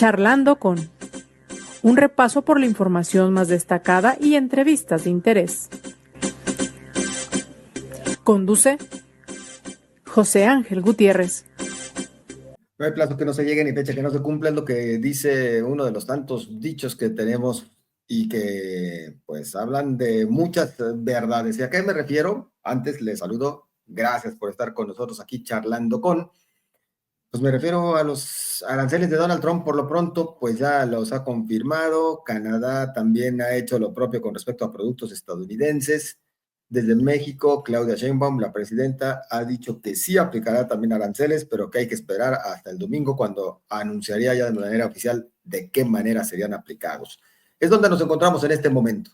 Charlando con un repaso por la información más destacada y entrevistas de interés. Conduce José Ángel Gutiérrez. No hay plazo que no se llegue ni fecha que no se cumpla, es lo que dice uno de los tantos dichos que tenemos y que pues hablan de muchas verdades. ¿Y a qué me refiero? Antes les saludo, gracias por estar con nosotros aquí charlando con. Pues me refiero a los aranceles de Donald Trump. Por lo pronto, pues ya los ha confirmado. Canadá también ha hecho lo propio con respecto a productos estadounidenses. Desde México, Claudia Sheinbaum, la presidenta, ha dicho que sí aplicará también aranceles, pero que hay que esperar hasta el domingo cuando anunciaría ya de manera oficial de qué manera serían aplicados. Es donde nos encontramos en este momento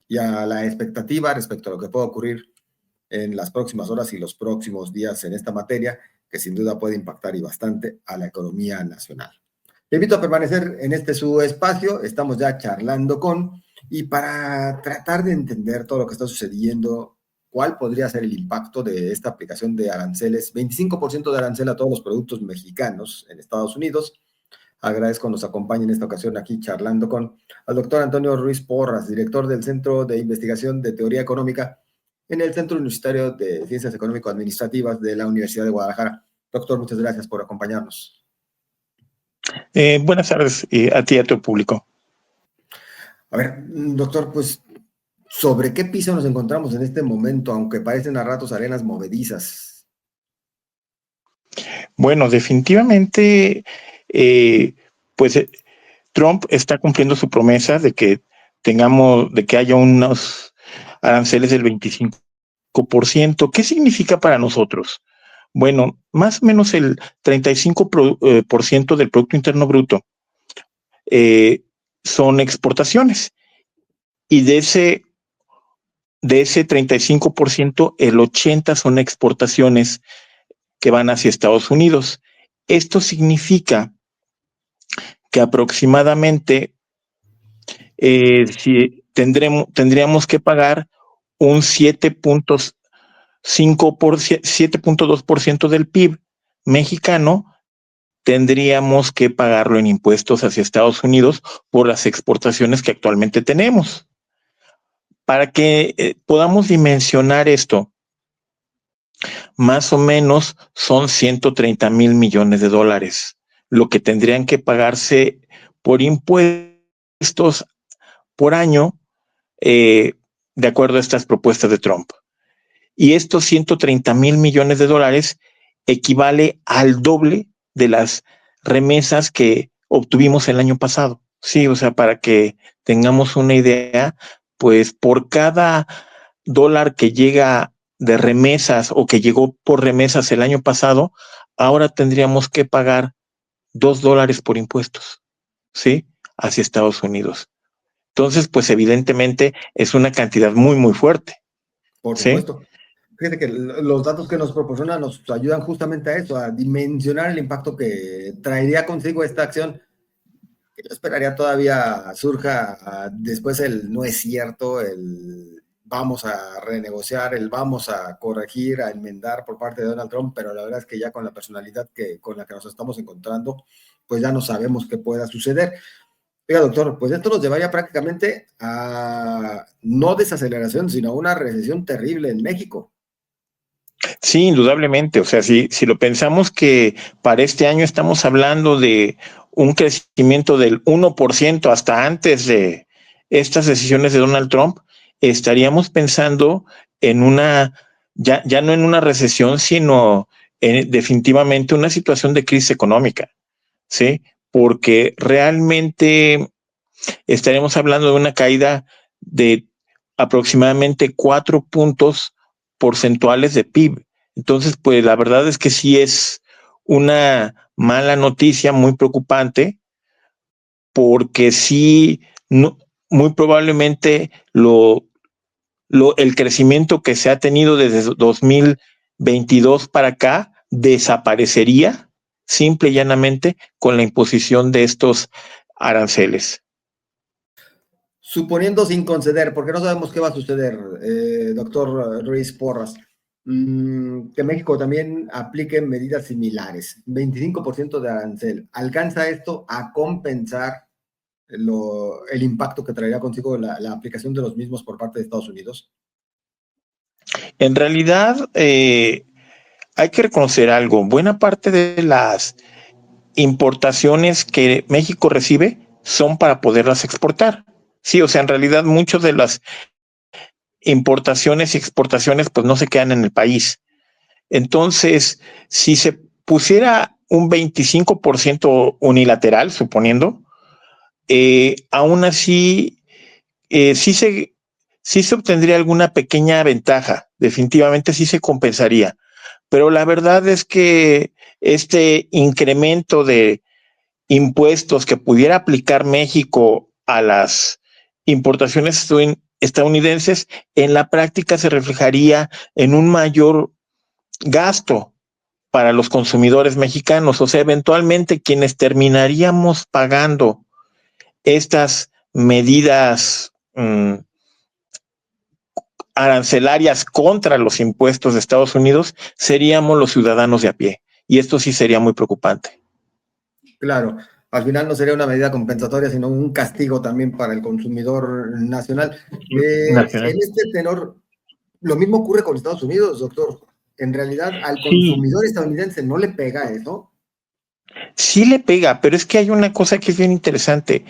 y a la expectativa respecto a lo que pueda ocurrir en las próximas horas y los próximos días en esta materia, que sin duda puede impactar y bastante a la economía nacional. Te invito a permanecer en este su espacio, estamos ya charlando con, y para tratar de entender todo lo que está sucediendo, cuál podría ser el impacto de esta aplicación de aranceles, 25% de arancel a todos los productos mexicanos en Estados Unidos. Agradezco que nos acompañe en esta ocasión aquí charlando con al doctor Antonio Ruiz Porras, director del Centro de Investigación de Teoría Económica en el Centro Universitario de Ciencias Económico-Administrativas de la Universidad de Guadalajara. Doctor, muchas gracias por acompañarnos. Buenas tardes a ti y a tu público. A ver, doctor, pues, ¿sobre qué piso nos encontramos en este momento, aunque parecen a ratos arenas movedizas? Bueno, definitivamente, Trump está cumpliendo su promesa de que haya unos aranceles del 25%. ¿Qué significa para nosotros? Bueno, más o menos el 35% del Producto Interno Bruto son exportaciones. Y de ese 35%, el 80% son exportaciones que van hacia Estados Unidos. Esto significa que aproximadamente tendríamos que pagar un 7.2% del PIB mexicano, tendríamos que pagarlo en impuestos hacia Estados Unidos por las exportaciones que actualmente tenemos. Para que podamos dimensionar esto, más o menos son 130,000 millones de dólares, lo que tendrían que pagarse por impuestos por año, de acuerdo a estas propuestas de Trump. Y estos 130,000 millones de dólares equivale al doble de las remesas que obtuvimos el año pasado. Sí, o sea, para que tengamos una idea, pues por cada dólar que llega de remesas o que llegó por remesas el año pasado, ahora tendríamos que pagar $2 por impuestos, ¿sí? Hacia Estados Unidos. Entonces, pues evidentemente es una cantidad muy, muy fuerte. Por ¿Sí? supuesto. Fíjate que los datos que nos proporcionan nos ayudan justamente a eso, a dimensionar el impacto que traería consigo esta acción. Yo esperaría todavía surja después el no es cierto, el vamos a renegociar, el vamos a corregir, a enmendar por parte de Donald Trump, pero la verdad es que ya con la personalidad con la que nos estamos encontrando, pues ya no sabemos qué pueda suceder. Oiga, doctor, pues esto nos llevaría prácticamente a no desaceleración, sino a una recesión terrible en México. Sí, indudablemente. O sea, si lo pensamos que para este año estamos hablando de un crecimiento del 1% hasta antes de estas decisiones de Donald Trump, estaríamos pensando en ya no en una recesión, sino en definitivamente una situación de crisis económica, ¿sí? Porque realmente estaremos hablando de una caída de aproximadamente 4 puntos porcentuales de PIB. Entonces, pues la verdad es que sí es una mala noticia, muy preocupante, porque sí, no, muy probablemente el crecimiento que se ha tenido desde 2022 para acá desaparecería simple y llanamente con la imposición de estos aranceles. Suponiendo sin conceder, porque no sabemos qué va a suceder, doctor Ruiz Porras. que México también aplique medidas similares. 25% de arancel. ¿Alcanza esto a compensar el impacto que traería consigo la aplicación de los mismos por parte de Estados Unidos? En realidad, hay que reconocer algo. Buena parte de las importaciones que México recibe son para poderlas exportar. Sí, o sea, en realidad muchas de las importaciones y exportaciones pues no se quedan en el país. Entonces, si se pusiera un 25% unilateral, suponiendo, aún así sí se obtendría alguna pequeña ventaja, definitivamente sí se compensaría, pero la verdad es que este incremento de impuestos que pudiera aplicar México a las importaciones estadounidenses, en la práctica se reflejaría en un mayor gasto para los consumidores mexicanos. O sea, eventualmente quienes terminaríamos pagando estas medidas arancelarias contra los impuestos de Estados Unidos seríamos los ciudadanos de a pie. Y esto sí sería muy preocupante. Claro, al final no sería una medida compensatoria, sino un castigo también para el consumidor nacional. Nacional. En este tenor, lo mismo ocurre con Estados Unidos, doctor. En realidad, al Sí, consumidor estadounidense no le pega eso. sí le pega, pero es que hay una cosa que es bien interesante.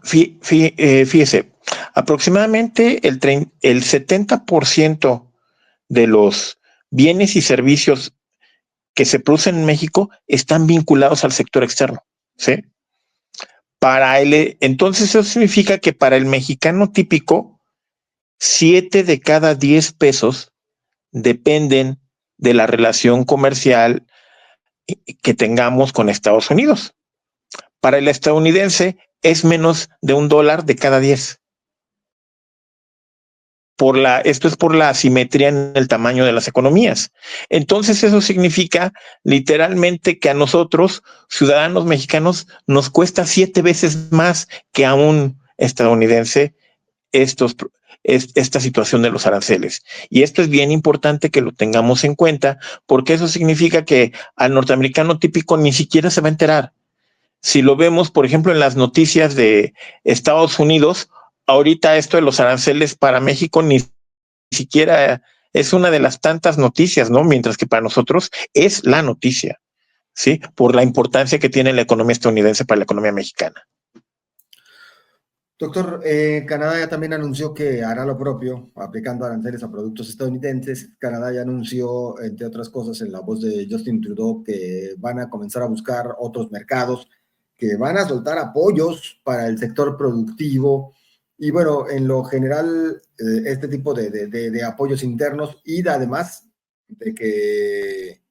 Fíjese, aproximadamente el 70% de los bienes y servicios que se producen en México están vinculados al sector externo, ¿sí? Entonces eso significa que para el mexicano típico, 7 de cada 10 pesos dependen de la relación comercial que tengamos con Estados Unidos. Para el estadounidense es menos de $1 de cada 10. Esto es por la asimetría en el tamaño de las economías. Entonces eso significa literalmente que a nosotros, ciudadanos mexicanos, nos cuesta 7 veces más que a un estadounidense esta situación de los aranceles. Y esto es bien importante que lo tengamos en cuenta, porque eso significa que al norteamericano típico ni siquiera se va a enterar. Si lo vemos, por ejemplo, en las noticias de Estados Unidos, ahorita esto de los aranceles para México ni siquiera es una de las tantas noticias, ¿no? Mientras que para nosotros es la noticia, ¿sí? Por la importancia que tiene la economía estadounidense para la economía mexicana. Doctor, Canadá ya también anunció que hará lo propio, aplicando aranceles a productos estadounidenses. Canadá ya anunció, entre otras cosas, en la voz de Justin Trudeau, que van a comenzar a buscar otros mercados, que van a soltar apoyos para el sector productivo. Y bueno, en lo general, este tipo de apoyos internos y además de que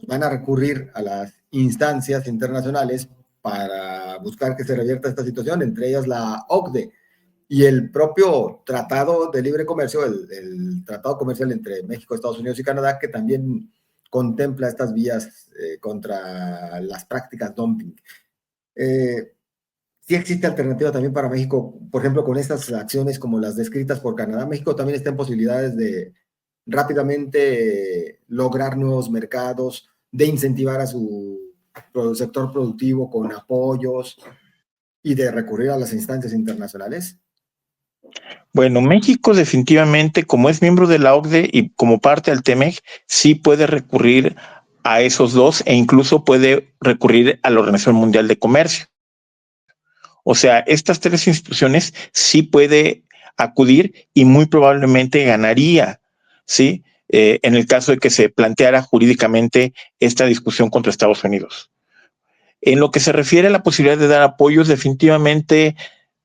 van a recurrir a las instancias internacionales para buscar que se revierta esta situación, entre ellas la OCDE y el propio Tratado de Libre Comercio, el Tratado Comercial entre México, Estados Unidos y Canadá, que también contempla estas vías contra las prácticas dumping. Sí existe alternativa también para México, por ejemplo, con estas acciones como las descritas por Canadá. México también está en posibilidades de rápidamente lograr nuevos mercados, de incentivar a su sector productivo con apoyos y de recurrir a las instancias internacionales. Bueno, México definitivamente, como es miembro de la OCDE y como parte del TEMEC, sí puede recurrir a esos dos e incluso puede recurrir a la Organización Mundial de Comercio. O sea, estas tres instituciones sí puede acudir y muy probablemente ganaría, ¿sí? En el caso de que se planteara jurídicamente esta discusión contra Estados Unidos. En lo que se refiere a la posibilidad de dar apoyos, definitivamente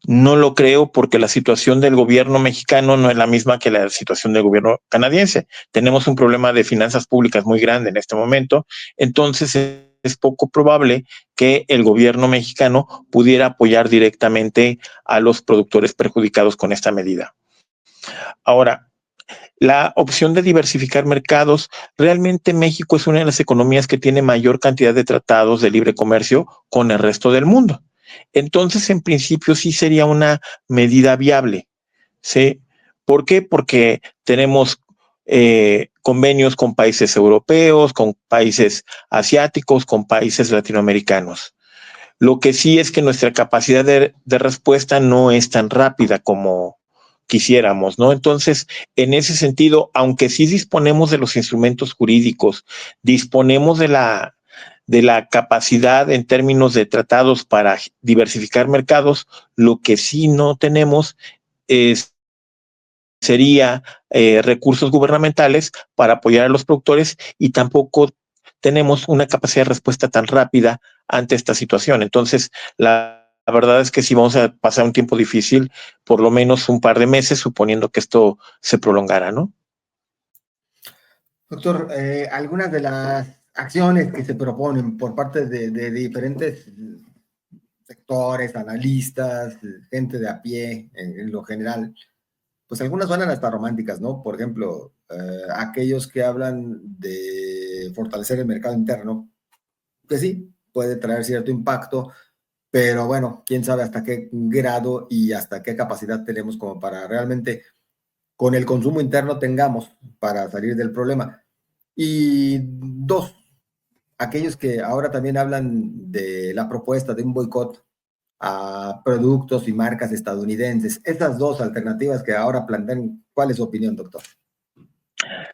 no lo creo porque la situación del gobierno mexicano no es la misma que la situación del gobierno canadiense. Tenemos un problema de finanzas públicas muy grande en este momento, entonces es poco probable que el gobierno mexicano pudiera apoyar directamente a los productores perjudicados con esta medida. Ahora, la opción de diversificar mercados, realmente México es una de las economías que tiene mayor cantidad de tratados de libre comercio con el resto del mundo. Entonces, en principio, sí sería una medida viable, ¿sí? ¿Por qué? Porque tenemos convenios con países europeos, con países asiáticos, con países latinoamericanos. Lo que sí es que nuestra capacidad de respuesta no es tan rápida como quisiéramos, ¿no? Entonces, en ese sentido, aunque sí disponemos de los instrumentos jurídicos, disponemos de la capacidad en términos de tratados para diversificar mercados, lo que sí no tenemos es sería recursos gubernamentales para apoyar a los productores y tampoco tenemos una capacidad de respuesta tan rápida ante esta situación. Entonces, la verdad es que sí vamos a pasar un tiempo difícil, por lo menos un par de meses, suponiendo que esto se prolongara, ¿no? Doctor, algunas de las acciones que se proponen por parte de diferentes sectores, analistas, gente de a pie en lo general, pues algunas suenan hasta románticas, ¿no? Por ejemplo, aquellos que hablan de fortalecer el mercado interno, que sí, puede traer cierto impacto, pero bueno, quién sabe hasta qué grado y hasta qué capacidad tenemos como para realmente con el consumo interno tengamos para salir del problema. Y dos, aquellos que ahora también hablan de la propuesta de un boicot a productos y marcas estadounidenses. Estas dos alternativas que ahora plantean, ¿cuál es su opinión, doctor?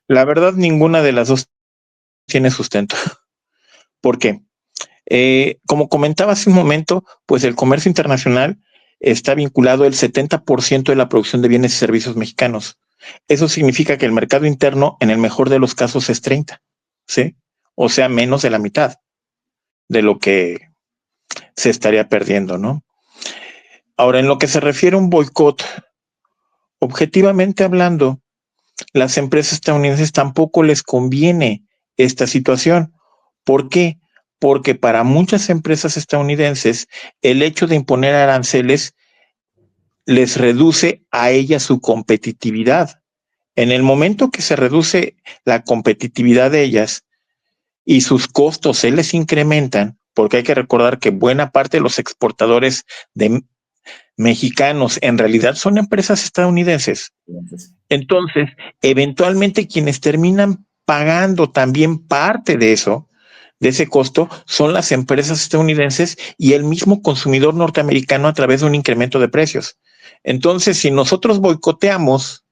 La verdad, ninguna de las dos tiene sustento. ¿Por qué? Como comentaba hace un momento, pues el comercio internacional está vinculado el 70% de la producción de bienes y servicios mexicanos. Eso significa que el mercado interno, en el mejor de los casos, es 30, ¿sí? O sea, menos de la mitad de lo que se estaría perdiendo, ¿no? Ahora, en lo que se refiere a un boicot, objetivamente hablando, las empresas estadounidenses tampoco les conviene esta situación. ¿Por qué? Porque para muchas empresas estadounidenses el hecho de imponer aranceles les reduce a ellas su competitividad. En el momento que se reduce la competitividad de ellas y sus costos se les incrementan, porque hay que recordar que buena parte de los exportadores de mexicanos en realidad son empresas estadounidenses. Entonces, eventualmente quienes terminan pagando también parte de eso, de ese costo, son las empresas estadounidenses y el mismo consumidor norteamericano a través de un incremento de precios. Entonces, si nosotros boicoteamos,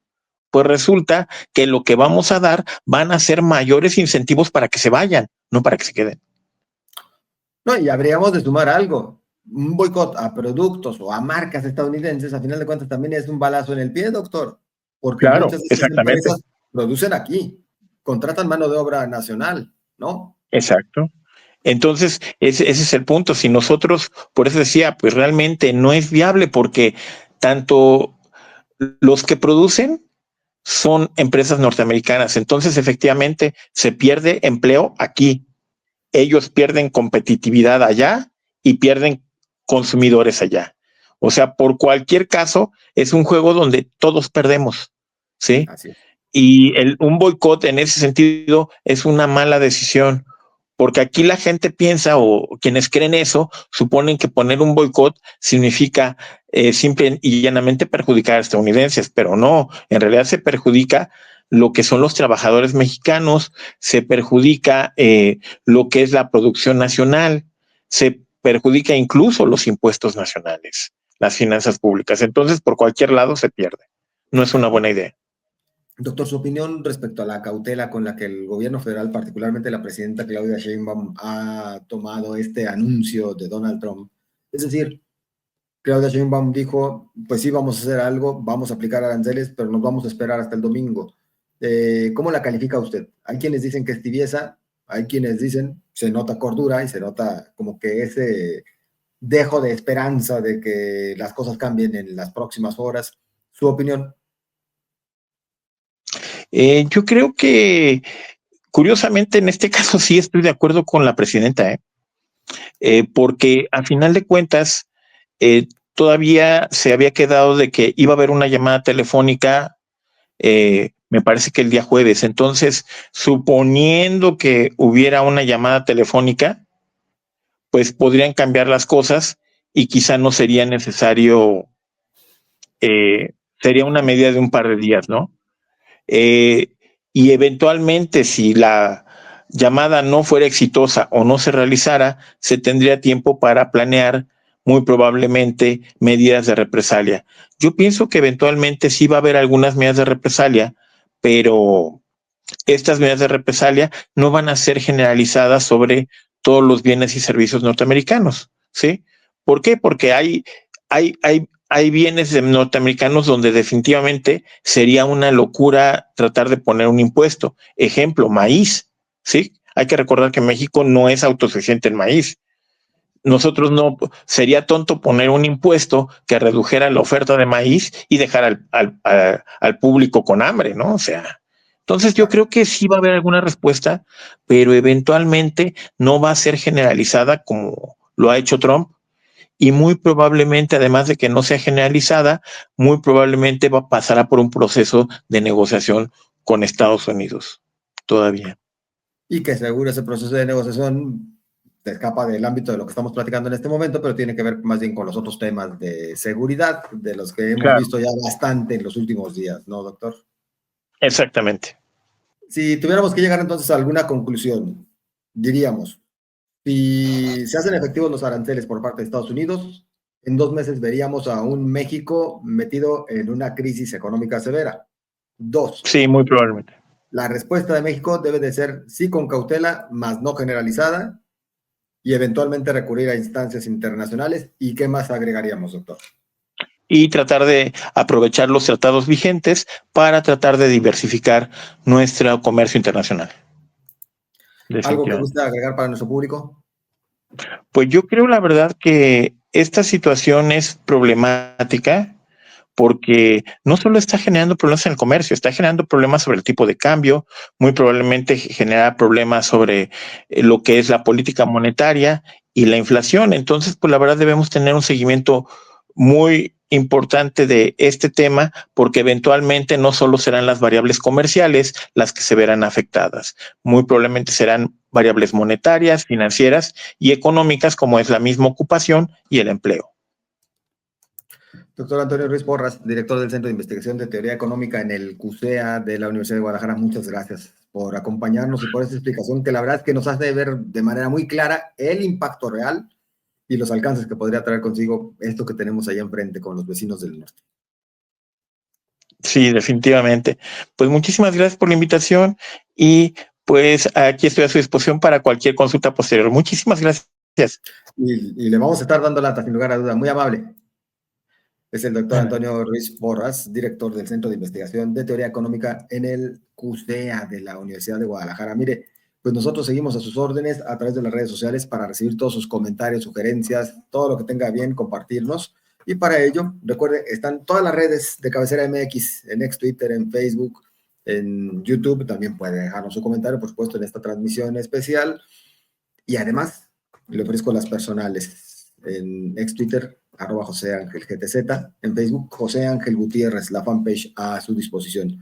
pues resulta que lo que vamos a dar van a ser mayores incentivos para que se vayan, no para que se queden. No, y habríamos de sumar algo. Un boicot a productos o a marcas estadounidenses, a final de cuentas, también es un balazo en el pie, doctor, porque Claro, muchas de esas exactamente. empresas producen aquí, contratan mano de obra nacional, ¿no? Exacto. Entonces, ese es el punto. Si nosotros, por eso decía, pues realmente no es viable porque tanto los que producen son empresas norteamericanas. Entonces, efectivamente, se pierde empleo aquí. Ellos pierden competitividad allá y pierden consumidores allá. O sea, por cualquier caso, es un juego donde todos perdemos, ¿sí? Así es. Y un boicot en ese sentido es una mala decisión, porque aquí la gente piensa o quienes creen eso suponen que poner un boicot significa simple y llanamente perjudicar a estadounidenses, pero no, en realidad se perjudica lo que son los trabajadores mexicanos, se perjudica lo que es la producción nacional, se perjudica incluso los impuestos nacionales, las finanzas públicas. Entonces, por cualquier lado se pierde. No es una buena idea. Doctor, su opinión respecto a la cautela con la que el gobierno federal, particularmente la presidenta Claudia Sheinbaum, ha tomado este anuncio de Donald Trump. Es decir, Claudia Sheinbaum dijo, pues sí, vamos a hacer algo, vamos a aplicar aranceles, pero nos vamos a esperar hasta el domingo. ¿Cómo la califica usted? Hay quienes dicen que es tibieza, hay quienes dicen se nota cordura y se nota como que ese dejo de esperanza de que las cosas cambien en las próximas horas. ¿Su opinión? Yo creo que, curiosamente, en este caso sí estoy de acuerdo con la presidenta, porque a final de cuentas, todavía se había quedado de que iba a haber una llamada telefónica, me parece que el día jueves. Entonces, suponiendo que hubiera una llamada telefónica, pues podrían cambiar las cosas y quizá no sería necesario, sería una medida de un par de días, ¿no? Eh, y eventualmente si la llamada no fuera exitosa o no se realizara, se tendría tiempo para planear muy probablemente medidas de represalia. Yo pienso que eventualmente sí va a haber algunas medidas de represalia, pero estas medidas de represalia no van a ser generalizadas sobre todos los bienes y servicios norteamericanos, ¿sí? ¿Por qué? Porque hay bienes norteamericanos donde definitivamente sería una locura tratar de poner un impuesto. Ejemplo, maíz, ¿sí? Hay que recordar que México no es autosuficiente en maíz. Nosotros no, sería tonto poner un impuesto que redujera la oferta de maíz y dejar al público con hambre, ¿no? O sea, entonces yo creo que sí va a haber alguna respuesta, pero eventualmente no va a ser generalizada como lo ha hecho Trump y muy probablemente, además de que no sea generalizada, muy probablemente pasará por un proceso de negociación con Estados Unidos todavía. Y que seguro ese proceso de negociación se escapa del ámbito de lo que estamos platicando en este momento, pero tiene que ver más bien con los otros temas de seguridad, de los que hemos visto ya bastante en los últimos días, ¿no, doctor? Exactamente. Si tuviéramos que llegar entonces a alguna conclusión, diríamos, si se hacen efectivos los aranceles por parte de Estados Unidos, en 2 meses veríamos a un México metido en una crisis económica severa. 2. Sí, muy probablemente. La respuesta de México debe de ser sí con cautela, más no generalizada, y eventualmente recurrir a instancias internacionales. ¿Y qué más agregaríamos, doctor? Y tratar de aprovechar los tratados vigentes para tratar de diversificar nuestro comercio internacional. ¿Algo que guste agregar para nuestro público? Pues yo creo la verdad que esta situación es problemática porque no solo está generando problemas en el comercio, está generando problemas sobre el tipo de cambio, muy probablemente genera problemas sobre lo que es la política monetaria y la inflación. Entonces, pues la verdad debemos tener un seguimiento muy importante de este tema porque eventualmente no solo serán las variables comerciales las que se verán afectadas, muy probablemente serán variables monetarias, financieras y económicas como es la misma ocupación y el empleo. Doctor Antonio Ruiz Porras, director del Centro de Investigación de Teoría Económica en el CUSEA de la Universidad de Guadalajara, muchas gracias por acompañarnos y por esta explicación que la verdad es que nos hace ver de manera muy clara el impacto real y los alcances que podría traer consigo esto que tenemos allá enfrente con los vecinos del norte. Sí, definitivamente. Pues muchísimas gracias por la invitación y pues aquí estoy a su disposición para cualquier consulta posterior. Muchísimas gracias. Y le vamos a estar dando lata, sin lugar a duda. Muy amable. Es el doctor Antonio Ruiz Porras, director del Centro de Investigación de Teoría Económica en el CUSEA de la Universidad de Guadalajara. Mire, pues nosotros seguimos a sus órdenes a través de las redes sociales para recibir todos sus comentarios, sugerencias, todo lo que tenga bien compartirnos. Y para ello, recuerde, están todas las redes de Cabecera MX, en ex Twitter, en Facebook, en YouTube. También puede dejarnos su comentario, por supuesto, en esta transmisión especial. Y además, le ofrezco las personales en ex Twitter, @José Ángel GTZ, en Facebook, José Ángel Gutiérrez, la fanpage a su disposición.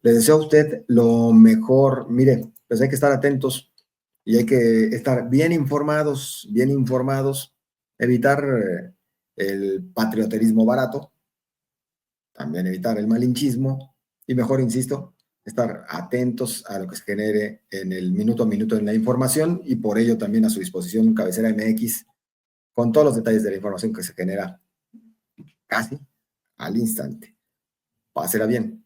Le deseo a usted lo mejor. Mire, pues hay que estar atentos y hay que estar bien informados, evitar el patrioterismo barato, también evitar el malinchismo y mejor, insisto, estar atentos a lo que se genere en el minuto a minuto en la información y por ello también a su disposición Cabecera MX con todos los detalles de la información que se genera casi al instante. Pásela bien.